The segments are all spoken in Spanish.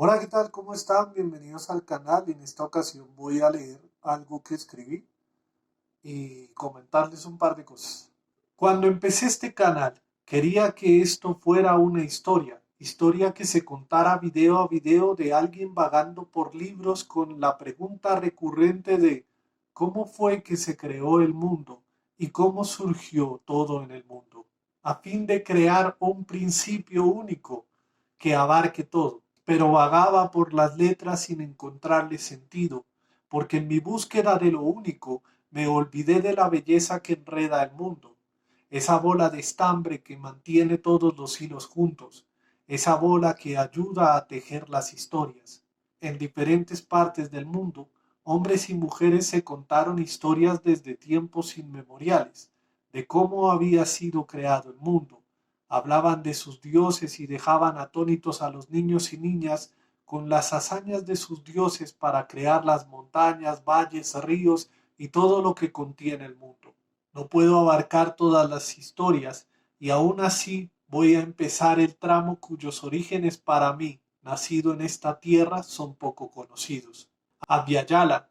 Hola, ¿qué tal? ¿Cómo están? Bienvenidos al canal. En esta ocasión voy a leer algo que escribí y comentarles un par de cosas. Cuando empecé este canal, quería que esto fuera una historia que se contara video a video de alguien vagando por libros con la pregunta recurrente de ¿cómo fue que se creó el mundo y cómo surgió todo en el mundo? A fin de crear un principio único que abarque todo, pero vagaba por las letras sin encontrarle sentido, porque en mi búsqueda de lo único me olvidé de la belleza que enreda el mundo, esa bola de estambre que mantiene todos los hilos juntos, esa bola que ayuda a tejer las historias. En diferentes partes del mundo, hombres y mujeres se contaron historias desde tiempos inmemoriales, de cómo había sido creado el mundo. Hablaban de sus dioses y dejaban atónitos a los niños y niñas con las hazañas de sus dioses para crear las montañas, valles, ríos y todo lo que contiene el mundo. No puedo abarcar todas las historias y aún así voy a empezar el tramo cuyos orígenes para mí, nacido en esta tierra, son poco conocidos. Abya,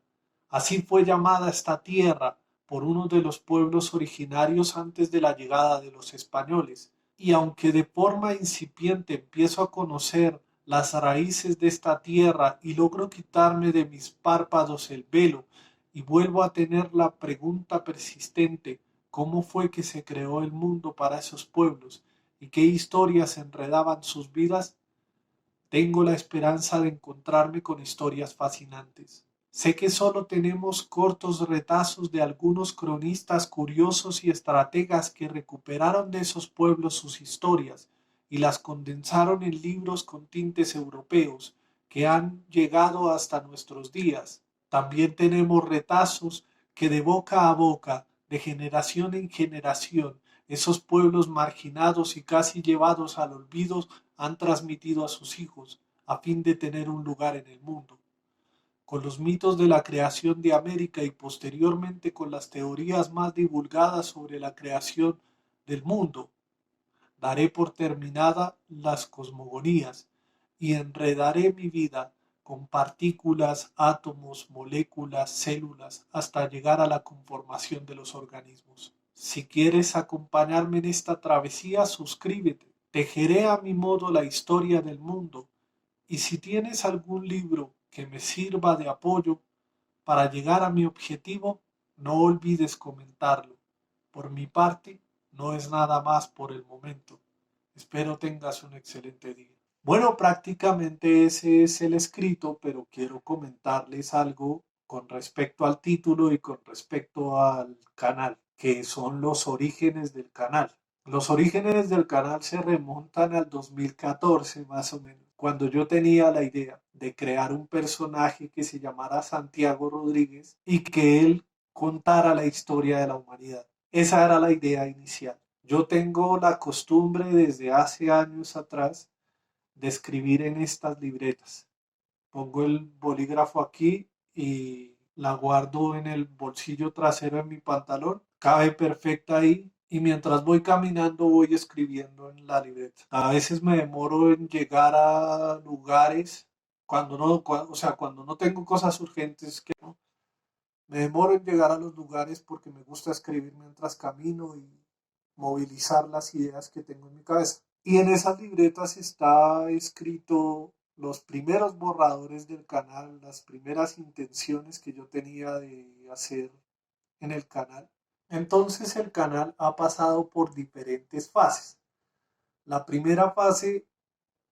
así fue llamada esta tierra por uno de los pueblos originarios antes de la llegada de los españoles, y aunque de forma incipiente empiezo a conocer las raíces de esta tierra y logro quitarme de mis párpados el velo y vuelvo a tener la pregunta persistente, ¿cómo fue que se creó el mundo para esos pueblos y qué historias enredaban sus vidas? Tengo la esperanza de encontrarme con historias fascinantes. Sé que solo tenemos cortos retazos de algunos cronistas curiosos y estrategas que recuperaron de esos pueblos sus historias y las condensaron en libros con tintes europeos que han llegado hasta nuestros días. También tenemos retazos que de boca a boca, de generación en generación, esos pueblos marginados y casi llevados al olvido han transmitido a sus hijos a fin de tener un lugar en el mundo. Con los mitos de la creación de América y posteriormente con las teorías más divulgadas sobre la creación del mundo, daré por terminada las cosmogonías y enredaré mi vida con partículas, átomos, moléculas, células, hasta llegar a la conformación de los organismos. Si quieres acompañarme en esta travesía, suscríbete. Tejeré a mi modo la historia del mundo y si tienes algún libro que me sirva de apoyo para llegar a mi objetivo, no olvides comentarlo. Por mi parte, no es nada más por el momento. Espero tengas un excelente día. Bueno, prácticamente ese es el escrito, pero quiero comentarles algo con respecto al título y con respecto al canal, que son los orígenes del canal. Los orígenes del canal se remontan al 2014 más o menos, cuando yo tenía la idea de crear un personaje que se llamara Santiago Rodríguez y que él contara la historia de la humanidad. Esa era la idea inicial. Yo tengo la costumbre desde hace años atrás de escribir en estas libretas. Pongo el bolígrafo aquí y la guardo en el bolsillo trasero de mi pantalón. Cabe perfecta ahí y mientras voy caminando voy escribiendo en la libreta. A veces me demoro en llegar a lugares cuando no, o sea, cuando no tengo cosas urgentes que no. Me demoro en llegar a los lugares porque me gusta escribir mientras camino y movilizar las ideas que tengo en mi cabeza. Y en esas libretas está escrito los primeros borradores del canal, las primeras intenciones que yo tenía de hacer en el canal. Entonces el canal ha pasado por diferentes fases. La primera fase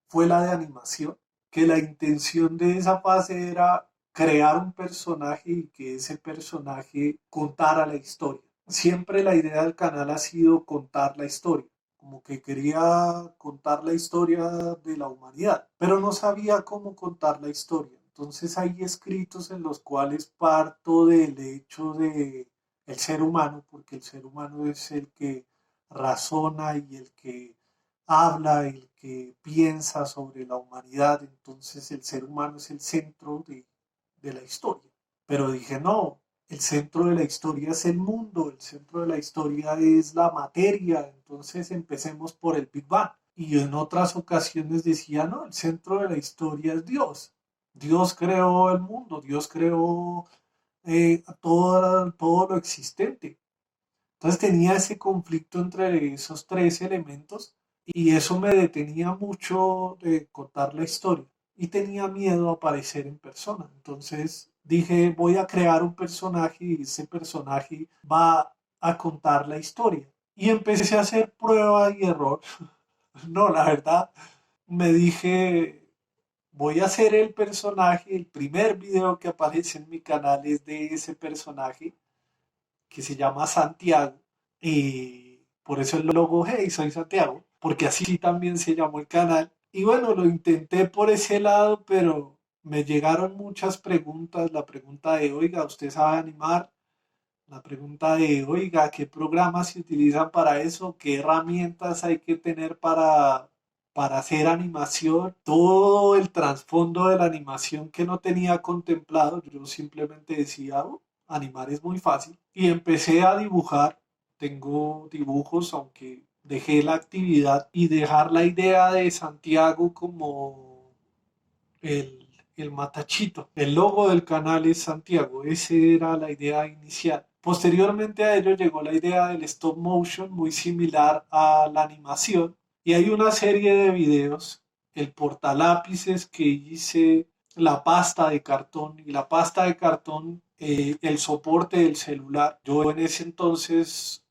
fue la de animación, que la intención de esa fase era crear un personaje y que ese personaje contara la historia. Siempre la idea del canal ha sido contar la historia, como que quería contar la historia de la humanidad, pero no sabía cómo contar la historia. Entonces hay escritos en los cuales parto del hecho de el ser humano, porque el ser humano es el que razona y el que habla, el que piensa sobre la humanidad, entonces el ser humano es el centro de la historia. Pero dije, no, el centro de la historia es el mundo, el centro de la historia es la materia, entonces empecemos por el Big Bang. y en otras ocasiones decía, no, el centro de la historia es Dios. Dios creó el mundo, Dios creó todo lo existente. Entonces tenía ese conflicto entre esos tres elementos y eso me detenía mucho de contar la historia y tenía miedo a aparecer en persona. Entonces dije, voy a crear un personaje y ese personaje va a contar la historia. Y empecé a hacer prueba y error. No, la verdad, me dije, voy a hacer el personaje. El primer video que aparece en mi canal es de ese personaje que se llama Santiago. Y por eso el logo, hey, soy Santiago, porque así también se llamó el canal. Y bueno, lo intenté por ese lado, pero me llegaron muchas preguntas. La pregunta de, oiga, ¿usted sabe animar? La pregunta de, oiga, ¿qué programas se utilizan para eso? ¿Qué herramientas hay que tener para hacer animación? Todo el trasfondo de la animación que no tenía contemplado. Yo simplemente decía, "Oh, animar es muy fácil". Y empecé a dibujar. Tengo dibujos, aunque dejé la actividad y dejar la idea de Santiago como el matachito. El logo del canal es Santiago, esa era la idea inicial. Posteriormente a ello llegó la idea del stop motion, muy similar a la animación, y hay una serie de videos, el portalápices que hice, la pasta de cartón, y la pasta de cartón, el soporte del celular. Yo en ese entonces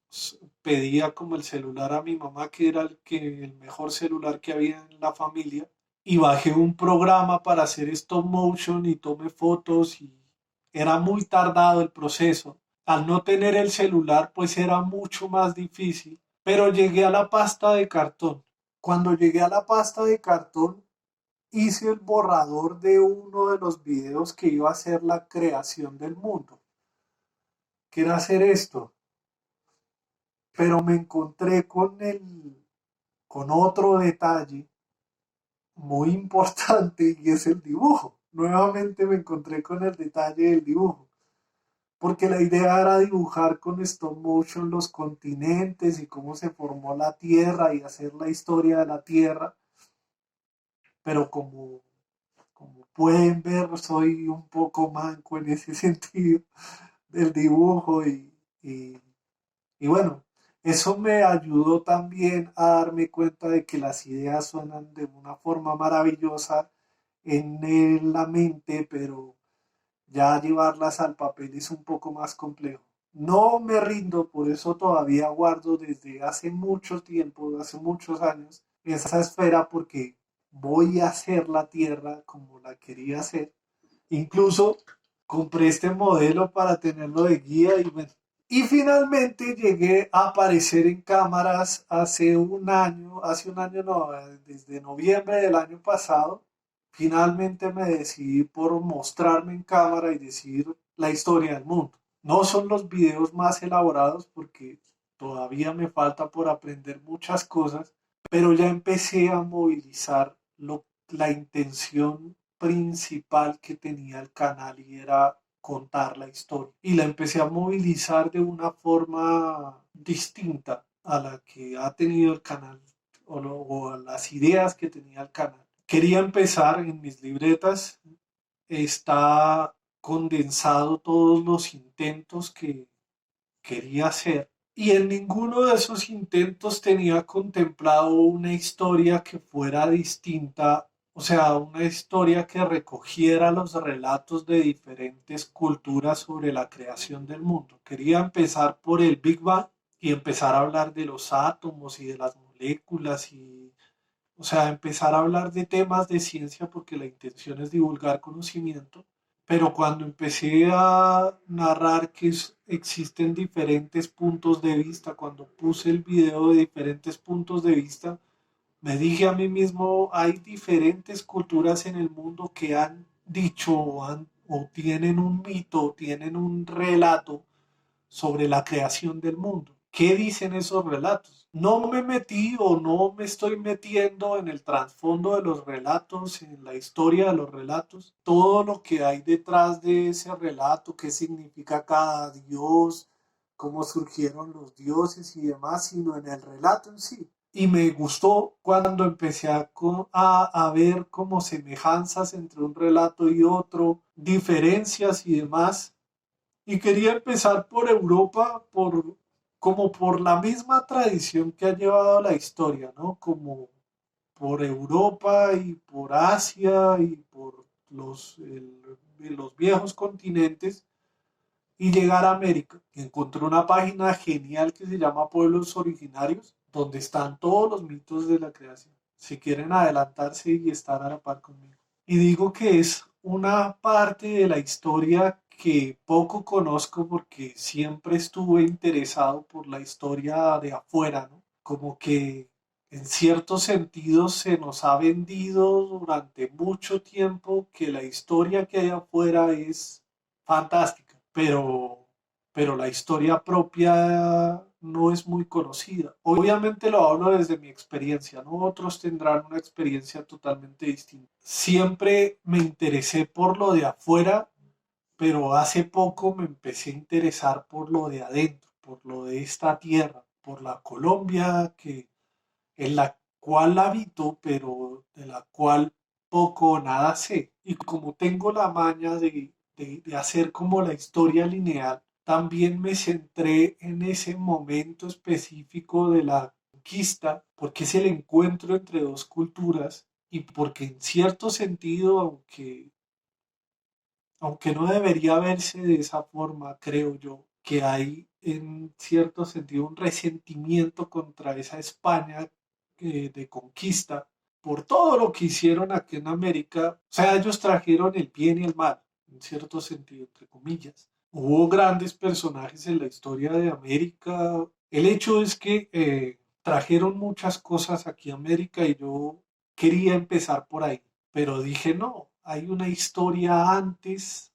pedía como el celular a mi mamá, que era el mejor celular que había en la familia, y bajé un programa para hacer stop motion y tomé fotos y era muy tardado el proceso. Al no tener el celular, pues era mucho más difícil, pero llegué a la pasta de cartón. Cuando llegué a la pasta de cartón, hice el borrador de uno de los videos que iba a ser la creación del mundo, que era hacer esto, pero me encontré con otro detalle muy importante y es el dibujo. Nuevamente me encontré con el detalle del dibujo, porque la idea era dibujar con stop motion los continentes y cómo se formó la Tierra y hacer la historia de la Tierra, pero como pueden ver soy un poco manco en ese sentido del dibujo y, y bueno, eso me ayudó también a darme cuenta de que las ideas suenan de una forma maravillosa en la mente, pero ya llevarlas al papel es un poco más complejo. No me rindo, por eso todavía guardo desde hace mucho tiempo, hace muchos años, esa esfera porque voy a hacer la Tierra como la quería hacer. Incluso compré este modelo para tenerlo de guía y bueno. Y finalmente llegué a aparecer en cámaras hace un año no, desde noviembre del año pasado. Finalmente me decidí por mostrarme en cámara y decir la historia del mundo. No son los videos más elaborados porque todavía me falta por aprender muchas cosas, pero ya empecé a movilizar la intención principal que tenía el canal y era contar la historia. Y la empecé a movilizar de una forma distinta a la que ha tenido el canal o a las ideas que tenía el canal. Quería empezar en mis libretas, está condensado todos los intentos que quería hacer y en ninguno de esos intentos tenía contemplado una historia que fuera distinta, o sea, una historia que recogiera los relatos de diferentes culturas sobre la creación del mundo. Quería empezar por el Big Bang y empezar a hablar de los átomos y de las moléculas y, o sea, empezar a hablar de temas de ciencia porque la intención es divulgar conocimiento, pero cuando empecé a narrar que existen diferentes puntos de vista, cuando puse el video de diferentes puntos de vista, me dije a mí mismo, hay diferentes culturas en el mundo que han dicho o tienen un mito, tienen un relato sobre la creación del mundo. ¿Qué dicen esos relatos? No me metí o no me estoy metiendo en el trasfondo de los relatos, en la historia de los relatos, todo lo que hay detrás de ese relato, qué significa cada dios, cómo surgieron los dioses y demás, sino en el relato en sí. Y me gustó cuando empecé a ver como semejanzas entre un relato y otro, diferencias y demás. Y quería empezar por Europa, como por la misma tradición que ha llevado la historia, ¿no? Como por Europa y por Asia y por los viejos continentes y llegar a América. Encontré una página genial que se llama Pueblos Originarios, donde están todos los mitos de la creación. Si quieren adelantarse y estar a la par conmigo. Y digo que es una parte de la historia que poco conozco porque siempre estuve interesado por la historia de afuera, ¿no? Como que en cierto sentido se nos ha vendido durante mucho tiempo que la historia que hay afuera es fantástica, pero la historia propia no es muy conocida. Obviamente lo hablo desde mi experiencia, ¿no? Otros tendrán una experiencia totalmente distinta. Siempre me interesé por lo de afuera, pero hace poco me empecé a interesar por lo de adentro, por lo de esta tierra, por la Colombia en la cual habito, pero de la cual poco o nada sé. Y como tengo la maña de hacer como la historia lineal, también me centré en ese momento específico de la conquista, porque es el encuentro entre dos culturas y porque en cierto sentido, aunque no debería verse de esa forma, creo yo, que hay en cierto sentido un resentimiento contra esa España de conquista por todo lo que hicieron aquí en América. O sea, ellos trajeron el bien y el mal, en cierto sentido, entre comillas. Hubo grandes personajes en la historia de América. El hecho es que trajeron muchas cosas aquí a América y yo quería empezar por ahí, pero dije no, hay una historia antes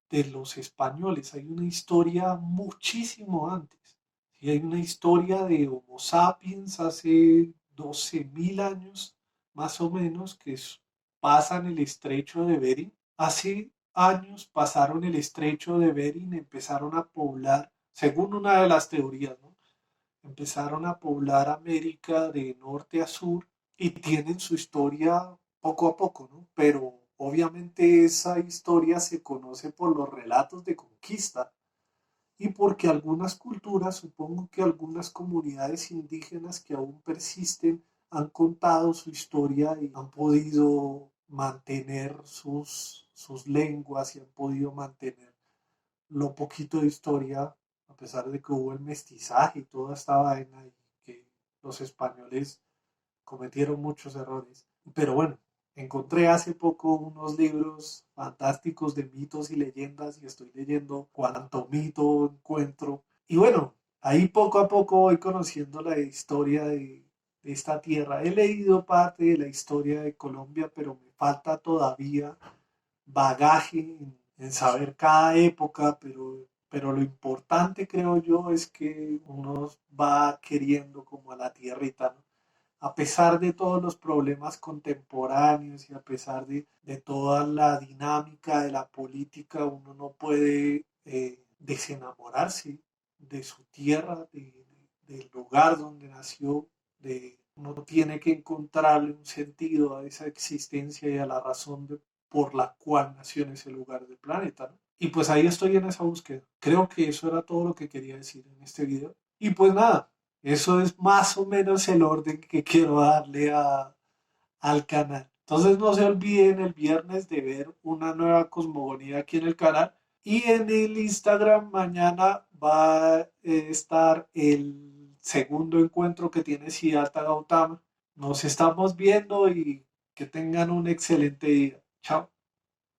de los españoles, hay una historia muchísimo antes. ¿Sí? Hay una historia de Homo sapiens hace 12.000 años, más o menos, pasan el estrecho de Bering. Hace años pasaron el estrecho de Bering, empezaron a poblar, según una de las teorías, ¿no? Empezaron a poblar América de norte a sur y tienen su historia poco a poco, ¿no? Pero obviamente esa historia se conoce por los relatos de conquista y porque algunas culturas, supongo que algunas comunidades indígenas que aún persisten, han contado su historia y han podido mantener sus lenguas y han podido mantener lo poquito de historia, a pesar de que hubo el mestizaje y toda esta vaina y que los españoles cometieron muchos errores. Pero bueno, encontré hace poco unos libros fantásticos de mitos y leyendas y estoy leyendo cuanto mito encuentro. Y bueno, ahí poco a poco voy conociendo la historia de esta tierra. He leído parte de la historia de Colombia, pero me falta todavía bagaje en saber cada época, pero lo importante creo yo es que uno va queriendo como a la tierrita, ¿no? A pesar de todos los problemas contemporáneos y a pesar de toda la dinámica de la política, uno no puede desenamorarse de su tierra, del lugar donde nació, uno tiene que encontrarle un sentido a esa existencia y a la razón por la cual nació en ese lugar del planeta, ¿no? Y pues ahí estoy en esa búsqueda. Creo que eso era todo lo que quería decir en este video. Y pues nada, eso es más o menos el orden que quiero darle al canal. Entonces no se olviden el viernes de ver una nueva cosmogonía aquí en el canal. Y en el Instagram mañana va a estar el segundo encuentro que tiene Siddhartha Gautama. Nos estamos viendo y que tengan un excelente día. Chao.